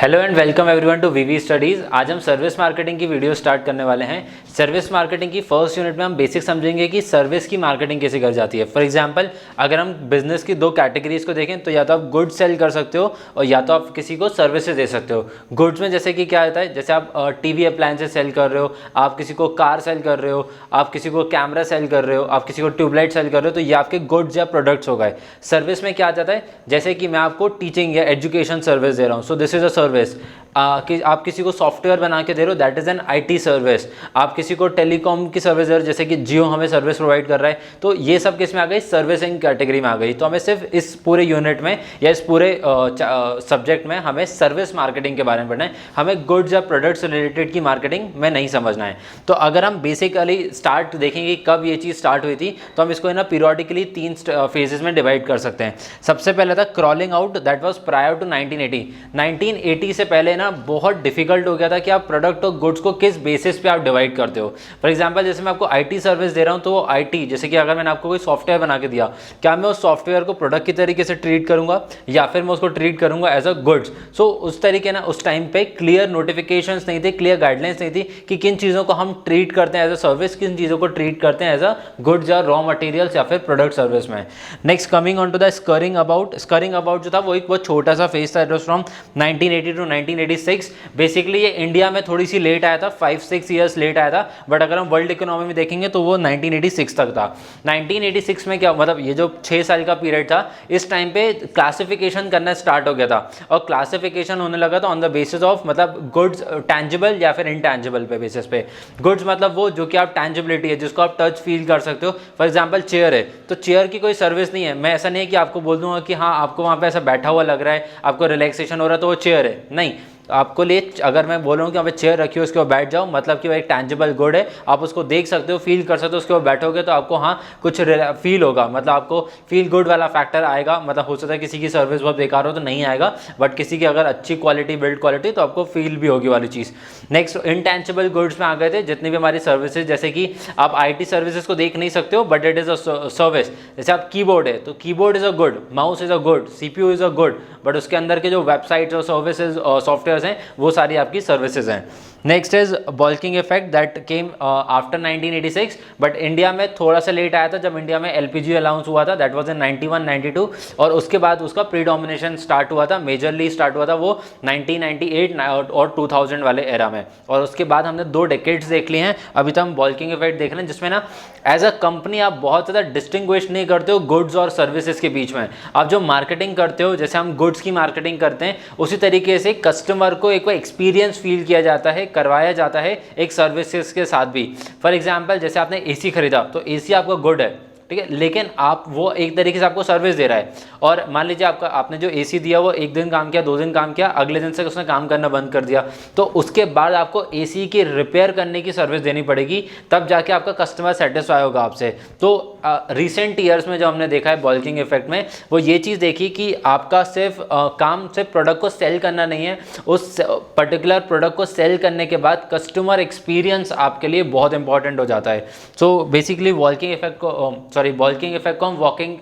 Hello and welcome everyone to VV studies. आज हम service marketing की वीडियो स्टार्ट करने वाले हैं। सर्विस मार्केटिंग की फर्स्ट यूनिट में हम बेसिक समझेंगे कि सर्विस की मार्केटिंग कैसे कर जाती है। फॉर एग्जांपल, अगर हम बिजनेस की दो कैटेगरीज को देखें तो या तो आप गुड्स सेल कर सकते हो और या तो आप किसी को सर्विसेज दे सकते हो। गुड्स में जैसे कि क्या होता है, जैसे आप टीवी अप्लायंसेज सेल कर रहे हो, आप किसी को कार सेल कर रहे हो, आप किसी को कैमरा सेल कर रहे हो, आप किसी को ट्यूबलाइट सेल कर रहे हो, तो ये आपके गुड्स या प्रोडक्ट्स हो गए। सर्विस में क्या आ जाता है, जैसे कि मैं आपको टीचिंग या एजुकेशन सर्विस दे रहा हूँ, so this is a service. कि आप किसी को सॉफ्टवेयर बना के दे रहे हो, that is an IT service. आप किसी को टेलीकॉम की सर्विस दे रहे हो, जैसे कि जियो हमें सर्विस प्रोवाइड कर रहा है, तो ये सब किस में आ गई, सर्विसिंग कैटेगरी में आ गई। तो हमें सिर्फ इस पूरे यूनिट में या इस पूरे सब्जेक्ट में हमें सर्विस मार्केटिंग के बारे में पढ़ना है। हमें गुड्स या प्रोडक्ट्स रिलेटेड की मार्केटिंग में नहीं समझना है। तो अगर हम बेसिकली स्टार्ट देखेंगे कब ये चीज़ स्टार्ट हुई थी, तो हम इसको ना पीरियडिकली 3 फेजेस में डिवाइड कर सकते हैं। सबसे पहले था crawling out, that was prior to 1980। 1980 से पहले ना बहुत डिफिकल्ट हो गया था कि आप प्रोडक्ट और गुड्स को किस बेसिस पे आप डिवाइड करते हो। फॉर एग्जांपल, जैसे मैं आपको आईटी सर्विस दे रहा हूं, तो वो आईटी, जैसे कि अगर मैंने आपको कोई सॉफ्टवेयर बना के दिया, क्या मैं उस सॉफ्टवेयर को प्रोडक्ट की तरीके से ट्रीट करूंगा या फिर मैं उसको ट्रीट करूंगा एज अ गुड्स। सो उस तरीके ना उस टाइम पे क्लियर नोटिफिकेशंस नहीं थे, क्लियर गाइडलाइंस नहीं थी कि किन चीज़ों को हम ट्रीट करते हैं एज अ सर्विस, किन चीज़ों को ट्रीट करते हैं एज अ गुड्स या रॉ मटेरियल्स या फिर प्रोडक्ट सर्विस में। Next coming on to the scurrying about. Scurrying about जो था वो एक बहुत छोटा सा फेज था, it was from 1980 to 1986। Basically ये इंडिया में थोड़ी सी लेट आया था, 5-6 ईयर्स लेट आया था, बट अगर हम वर्ल्ड इकोनॉमी में देखेंगे तो वो 1986 तक था। 1986 में क्या मतलब, ये जो 6 साल का पीरियड था, इस टाइम पे क्लासिफिकेशन करना स्टार्ट हो गया था और क्लासिफिकेशन होने लगा था ऑन द बेसिस ऑफ मतलब गुड्स टैंजिबल या फिर इनटैंजिबल पे बेसिस पे। गुड्स मतलब वो जो कि आप टैंजिबिलिटी है, जिसको आप टच फील कर सकते हो। फॉर एग्जाम्पल चेयर है, तो चेयर की कोई सर्विस नहीं है। मैं ऐसा नहीं है कि आपको बोल दूंगा कि हाँ आपको वहाँ पे ऐसा बैठा हुआ लग रहा है, आपको रिलैक्सेशन हो रहा है, तो वो चेयर है। नहीं, आपको लिए अगर मैं बोल रहा हूँ कि यहाँ पे चेयर रखी हो, उसके ऊपर बैठ जाओ, मतलब कि वो एक टैंजिबल गुड है, आप उसको देख सकते हो, फील कर सकते हो, उसके ऊपर बैठोगे तो आपको हाँ कुछ फील होगा, मतलब आपको फील गुड वाला फैक्टर आएगा। मतलब हो सकता है किसी की सर्विस बहुत बेकार हो तो नहीं आएगा, बट किसी की अगर अच्छी क्वालिटी, बिल्ड क्वालिटी, तो आपको फील भी होगी वाली चीज़। नेक्स्ट इनटैंजिबल गुड्स में आ गए थे जितनी भी हमारी सर्विसेज, जैसे कि आप IT सर्विसेज को देख नहीं सकते हो, but it is a service. जैसे आप कीबोर्ड है, तो keyboard is a good, mouse is a good, CPU is a good, but उसके अंदर के जो वेबसाइट्स और सर्विसेज और सॉफ्टवेयर हैं वो सारी आपकी सर्विसेज हैं। Next is bulking effect that came after 1986, but India में थोड़ा सा लेट आया था, जब इंडिया में LPG अलाउंस हुआ था, दैट वाज इन 91-92, और उसके बाद उसका प्रीडोमिनेशन स्टार्ट हुआ था, मेजरली स्टार्ट हुआ था वो 1998 और 2000 वाले एरा में। और उसके बाद हमने 2 डेकेड्स देख लिए हैं, अभी तक हम बल्किंग इफेक्ट देख रहे हैं, जिसमें ना एज अ कंपनी आप बहुत ज़्यादा डिस्टिंग्विश नहीं करते हो गुड्स और सर्विसेज के बीच में। आप जो मार्केटिंग करते हो, जैसे हम गुड्स की मार्केटिंग करते हैं, उसी तरीके से कस्टमर को एक एक्सपीरियंस फील किया जाता है, करवाया जाता है एक सर्विसेज के साथ भी। फॉर एग्जांपल, जैसे आपने AC खरीदा, तो AC आपका गुड है, ठीक है, लेकिन आप वो एक तरीके से आपको सर्विस दे रहा है, और मान लीजिए आपने जो AC दिया वो 1 दिन काम किया, 2 दिन काम किया, अगले दिन से उसने काम करना बंद कर दिया, तो उसके बाद आपको AC की रिपेयर करने की सर्विस देनी पड़ेगी, तब जाके आपका कस्टमर सेटिस्फाई होगा आपसे। तो रिसेंट ईयर्स में जो हमने देखा है बल्किंग इफेक्ट में, वो ये चीज़ देखी कि आपका सिर्फ काम सिर्फ प्रोडक्ट को सेल करना नहीं है, उस पर्टिकुलर प्रोडक्ट को सेल करने के बाद कस्टमर एक्सपीरियंस आपके लिए बहुत इंपॉर्टेंट हो जाता है। सो बेसिकली बल्किंग इफेक्ट को हम वॉकिंग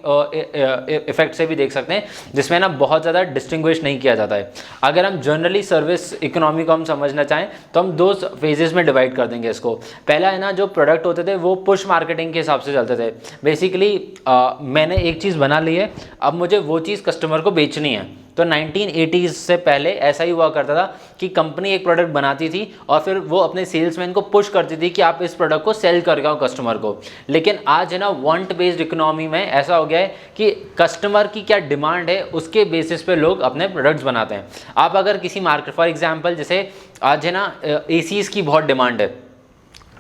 इफेक्ट से भी देख सकते हैं, जिसमें ना बहुत ज़्यादा डिस्टिंग्विश नहीं किया जाता है। अगर हम जनरली सर्विस इकोनॉमी को हम समझना चाहें तो हम 2 फेजेस में डिवाइड कर देंगे इसको। पहला है ना, जो प्रोडक्ट होते थे वो पुश मार्केटिंग के हिसाब से चलते थे। बेसिकली मैंने एक चीज़ बना ली है, अब मुझे वो चीज़ कस्टमर को बेचनी है। तो 1980s से पहले ऐसा ही हुआ करता था कि कंपनी एक प्रोडक्ट बनाती थी और फिर वो अपने सेल्समैन को पुश करती थी कि आप इस प्रोडक्ट को सेल कर आओ कस्टमर को। लेकिन आज है ना, वांट बेस्ड इकोनॉमी में ऐसा हो गया है कि कस्टमर की क्या डिमांड है उसके बेसिस पे लोग अपने प्रोडक्ट्स बनाते हैं। आप अगर किसी मार्केट, फॉर एग्जांपल जैसे आज है ना ACs की बहुत डिमांड है,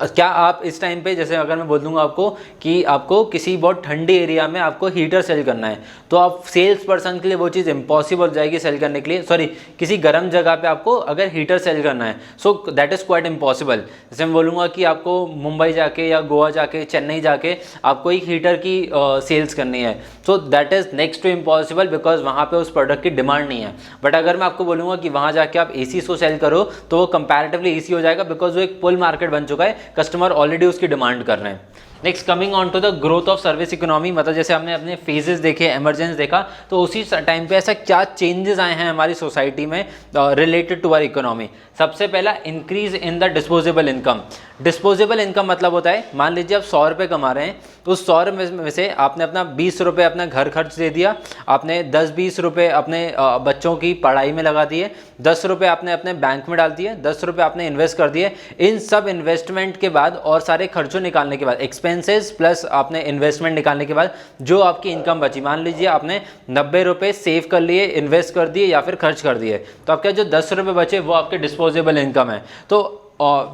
क्या आप इस टाइम पे, जैसे अगर मैं बोल दूंगा आपको कि आपको किसी बहुत ठंडे एरिया में आपको हीटर सेल करना है, तो आप सेल्स पर्सन के लिए वो चीज़ इम्पॉसिबल हो जाएगी सेल करने के लिए। सॉरी, किसी गर्म जगह पे आपको अगर हीटर सेल करना है, so that is quite impossible. जैसे मैं बोलूँगा कि आपको मुंबई जाके या गोवा जाके, चेन्नई जाके आपको एक हीटर की सेल्स करनी है, so that is next to impossible, because वहाँ पर उस प्रोडक्ट की डिमांड नहीं है। बट अगर मैं आपको बोलूँगा कि वहाँ जाके आप AC को सेल करो, तो वो कंपैरेटिवली ईजी हो जाएगा, बिकॉज वो एक पुल मार्केट बन चुका है, कस्टमर ऑलरेडी उसकी डिमांड कर रहे हैं। Next coming on to the growth of service economy, मतलब जैसे हमने अपने फेजेस देखे, एमरजेंस देखा, तो उसी टाइम पे ऐसा क्या चेंजेस आए हैं हमारी सोसाइटी में रिलेटेड टू आवर इकोनॉमी। सबसे पहला increase in the disposable income. Disposable income मतलब होता है, मान लीजिए आप 100 रुपये कमा रहे हैं, तो उस 100 रुपये में से आपने अपना 20 रुपये अपना घर खर्च दे दिया, आपने 10-20 रुपये अपने बच्चों की पढ़ाई में लगा दिए, 10 रुपये आपने अपने बैंक में डाल दिए, 10 रुपये आपने इन्वेस्ट कर दिए। इन सब इन्वेस्टमेंट के बाद और सारे खर्चों निकालने के बाद, एक्सपेंसेस प्लस आपने इन्वेस्टमेंट निकालने के बाद जो आपकी इनकम बची, मान लीजिए आपने 90 रुपये सेव कर लिए, इन्वेस्ट कर दिए या फिर खर्च कर दिए, तो आपके जो 10 रुपये बचे वो आपके डिस्पोजेबल इनकम है। तो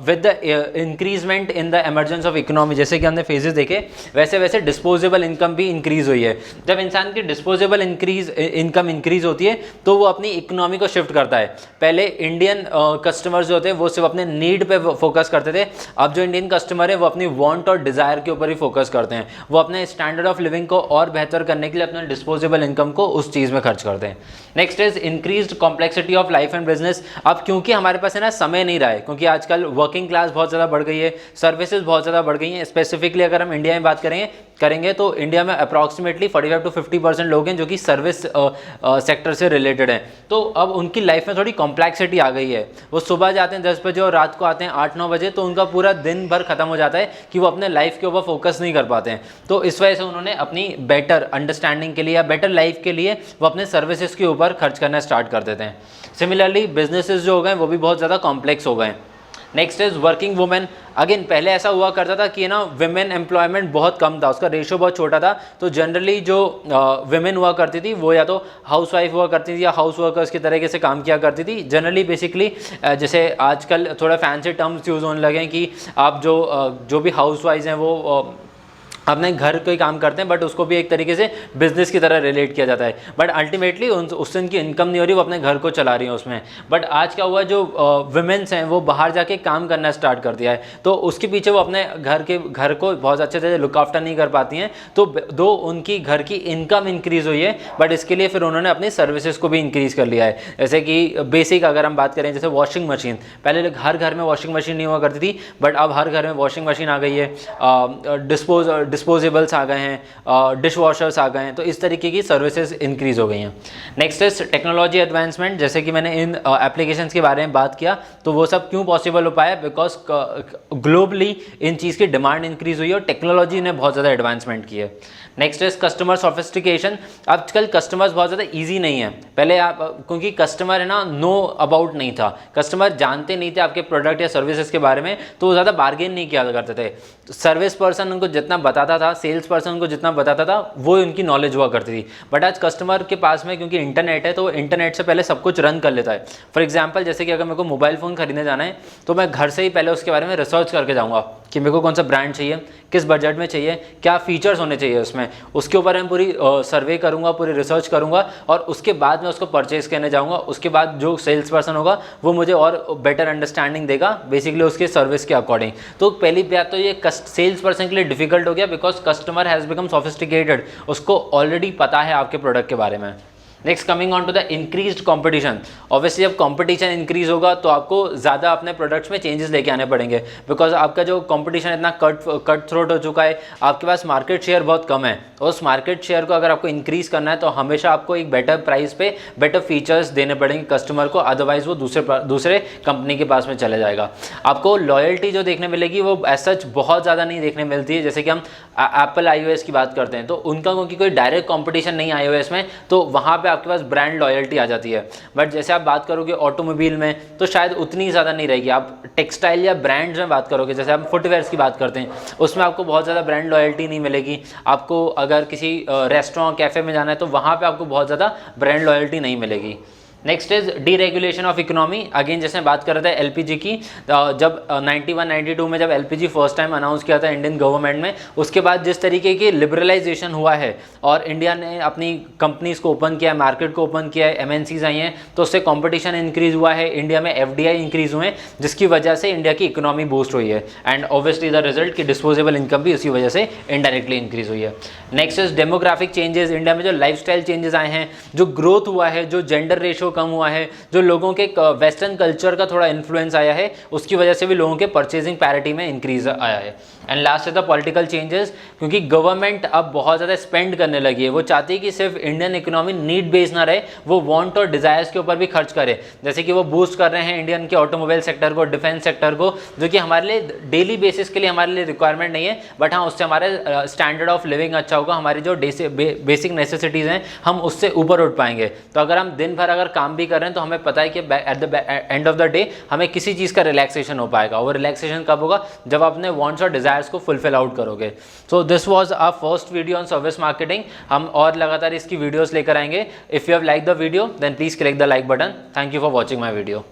with the increment in the emergence of economy, जैसे कि हमने फेजेस देखे, वैसे वैसे डिस्पोजेबल इनकम भी इंक्रीज हुई है। जब इंसान की डिस्पोजेबल इनकम इंक्रीज होती है तो वो अपनी इकोनॉमी को शिफ्ट करता है। पहले इंडियन कस्टमर्स जो होते हैं वो सिर्फ अपने नीड पे फोकस करते थे, अब जो इंडियन कस्टमर है वो अपनी वांट और डिज़ायर के ऊपर ही फोकस करते हैं। वो अपने स्टैंडर्ड ऑफ लिविंग को और बेहतर करने के लिए अपने डिस्पोजेबल इनकम को उस चीज़ में खर्च करते हैं। Next is increased complexity of life and business. अब क्योंकि हमारे पास है ना समय नहीं रहा है, क्योंकि आजकल वर्किंग क्लास बहुत ज़्यादा बढ़ गई है, सर्विसेज बहुत ज़्यादा बढ़ गई हैं। स्पेसिफिकली अगर हम इंडिया में बात करेंगे तो इंडिया में अप्रॉक्सीमेटली 45 to 50% लोग हैं जो कि सर्विस सेक्टर से रिलेटेड हैं। तो अब उनकी लाइफ में थोड़ी कॉम्प्लेक्सिटी आ गई है। वो सुबह जाते हैं 10 बजे और रात को आते हैं 8-9 बजे, तो उनका पूरा दिन भर खत्म हो जाता है कि वो अपने लाइफ के ऊपर फोकस नहीं कर पाते हैं। तो इस वजह से उन्होंने अपनी बेटर अंडरस्टैंडिंग के लिए या बेटर लाइफ के लिए वो अपने सर्विसेज के ऊपर खर्च करना स्टार्ट कर देते हैं। सिमिलरली बिजनेसेस जो हो गए वो भी बहुत ज़्यादा कॉम्प्लेक्स हो गए। Next is working women. Again पहले ऐसा हुआ करता था कि ना विमेन एम्प्लॉयमेंट बहुत कम था, उसका रेशियो बहुत छोटा था। तो जनरली जो विमेन हुआ करती थी वो या तो हाउस वाइफ हुआ करती थी या हाउस वर्कर्स की तरीके से काम किया करती थी। जनरली बेसिकली जैसे आजकल थोड़ा फैंसी टर्म्स यूज़ होने लगे हैं कि आप जो भी हाउस वाइफ हैं वो अपने घर कोई काम करते हैं, बट उसको भी एक तरीके से बिजनेस की तरह रिलेट किया जाता है। बट अल्टीमेटली उससे उनकी इनकम नहीं हो रही, वो अपने घर को चला रही हैं उसमें। बट आज क्या हुआ, जो वुमेन्स हैं वो बाहर जाके काम करना स्टार्ट कर दिया है, तो उसके पीछे वो अपने घर को बहुत अच्छे से लुक आफ्टर नहीं कर पाती हैं। तो दो उनकी घर की इनकम इंक्रीज़ हुई है, बट इसके लिए फिर उन्होंने अपनी सर्विसेज को भी इंक्रीज़ कर लिया है। जैसे कि बेसिक अगर हम बात करें, जैसे वॉशिंग मशीन, पहले हर घर में वॉशिंग मशीन नहीं हुआ करती थी, बट अब हर घर में वॉशिंग मशीन आ गई है, डिस्पोजेबल्स आ गए हैं, डिश वॉशर्स आ गए हैं। तो इस तरीके की सर्विसेज इंक्रीज हो गई हैं। Next is technology advancement. जैसे कि मैंने इन एप्लीकेशंस के बारे में बात किया, तो वो सब क्यों पॉसिबल हो पाया, बिकॉज ग्लोबली इन चीज़ की डिमांड इंक्रीज हुई है और टेक्नोलॉजी ने बहुत ज़्यादा एडवांसमेंट की है। Next is customer sophistication. आजकल कस्टमर्स बहुत ज़्यादा ईजी नहीं है। पहले आप क्योंकि कस्टमर है ना नो अबाउट नहीं था, कस्टमर जानते नहीं थे आपके प्रोडक्ट या सर्विसेज के बारे में, तो वो ज़्यादा बार्गेन नहीं किया करते थे। सर्विस पर्सन उनको जितना बताता था, सेल्स पर्सन उनको जितना बताता था, वो उनकी नॉलेज हुआ करती थी। बट आज कस्टमर के पास में क्योंकि इंटरनेट है, तो वो इंटरनेट से पहले सब कुछ रन कर लेता है। फॉर एग्जाम्पल जैसे कि अगर मेरे को मोबाइल फ़ोन खरीदने जाना है, तो मैं घर से ही पहले उसके बारे में रिसर्च करके जाऊँगा कि मेरे को कौन सा ब्रांड चाहिए, किस बजट में चाहिए, क्या फीचर्स होने चाहिए उसमें, उसके ऊपर मैं पूरी सर्वे करूँगा, पूरी रिसर्च करूँगा और उसके बाद मैं उसको परचेज करने जाऊँगा। उसके बाद जो सेल्स पर्सन होगा वो मुझे और बेटर अंडरस्टैंडिंग देगा बेसिकली उसके सर्विस के अकॉर्डिंग। तो पहली बात तो ये सेल्स पर्सन के लिए डिफिकल्ट हो गया, because customer has become sophisticated, उसको ऑलरेडी पता है आपके प्रोडक्ट के बारे में। Next coming on to the increased competition. Obviously जब कंपटीशन इंक्रीज होगा तो आपको ज़्यादा अपने प्रोडक्ट्स में चेंजेस लेके आने पड़ेंगे, बिकॉज आपका जो कंपटीशन इतना कट थ्रोट हो चुका है, आपके पास मार्केट शेयर बहुत कम है। उस मार्केट शेयर को अगर आपको इंक्रीज करना है तो हमेशा आपको एक बेटर प्राइस पे बेटर फीचर्स देने पड़ेंगे कस्टमर को, अदरवाइज वो दूसरे कंपनी के पास में चले जाएगा। आपको लॉयल्टी जो देखने मिलेगी वो एज सच बहुत ज़्यादा नहीं देखने मिलती है। जैसे कि हम एप्पल iOS की बात करते हैं, तो उनका क्योंकि कोई डायरेक्ट कॉम्पिटिशन नहीं iOS में, तो वहाँ पे आपके पास ब्रांड लॉयल्टी आ जाती है। बट जैसे आप बात करोगे ऑटोमोबाइल में, तो शायद उतनी ज़्यादा नहीं रहेगी। आप टेक्सटाइल या ब्रांड्स में बात करोगे, जैसे आप फुटवेयर्स की बात करते हैं, उसमें आपको बहुत ज़्यादा ब्रांड लॉयल्टी नहीं मिलेगी। आपको अगर किसी रेस्टोरेंट कैफ़े में जाना है तो वहाँ पे आपको बहुत ज़्यादा ब्रांड लॉयल्टी नहीं मिलेगी। Next is deregulation of economy. Again जैसे बात कर रहे थे एलपीजी की, जब 91-92 में जब एलपीजी फर्स्ट टाइम अनाउंस किया था इंडियन गवर्नमेंट में, उसके बाद जिस तरीके की लिबरलाइजेशन हुआ है और इंडिया ने अपनी कंपनीज को ओपन किया है, मार्केट को ओपन किया है, एमएनसीज आई हैं, तो उससे कंपटीशन इंक्रीज हुआ है, इंडिया में एफडीआई इंक्रीज हुए हैं, जिसकी वजह से इंडिया की इकोनॉमी बूस्ट हुई है। एंड ऑब्वियसली द रिजल्ट की डिस्पोजेबल इनकम भी उसी वजह से इनडायरेक्टली इंक्रीज हुई है। Next is demographic changes. India में जो लाइफस्टाइल चेंजेस आए हैं, जो ग्रोथ हुआ है, जो जेंडर रेशो रेशियो कम हुआ है, जो लोगों के वेस्टर्न कल्चर का थोड़ा इन्फ्लुएंस आया है, उसकी वजह से भी लोगों के परचेजिंग पैरिटी में इंक्रीज आया है। And last is the political changes, क्योंकि गवर्नमेंट अब बहुत ज़्यादा स्पेंड करने लगी है। वो चाहती है कि सिर्फ इंडियन इकोनॉमी नीड बेस्ड ना रहे, वो वांट और डिजायर्स के ऊपर भी खर्च करे। जैसे कि वो बूस्ट कर रहे हैं इंडियन के ऑटोमोबाइल सेक्टर को, डिफेंस सेक्टर को, जो कि हमारे लिए डेली बेसिस के लिए हमारे लिए रिक्वायरमेंट नहीं है, बट हाँ उससे हमारे स्टैंडर्ड ऑफ लिविंग अच्छा होगा, हमारी जो बेसिक नेसेसिटीज़ हैं हम उससे ऊपर उठ पाएंगे। तो अगर हम दिन भर अगर काम भी कर रहे हैं तो हमें पता है कि at the end of the day हमें किसी चीज़ का रिलैक्सेशन हो पाएगा। वो रिलैक्सेशन कब होगा? जब आप अपने वांट्स और डिजायर्स को फुलफिल आउट करोगे। So this was our first video on service marketing. हम और लगातार इसकी वीडियोस लेकर आएंगे। If you have like the video then please click the like button. Thank you for watching my video.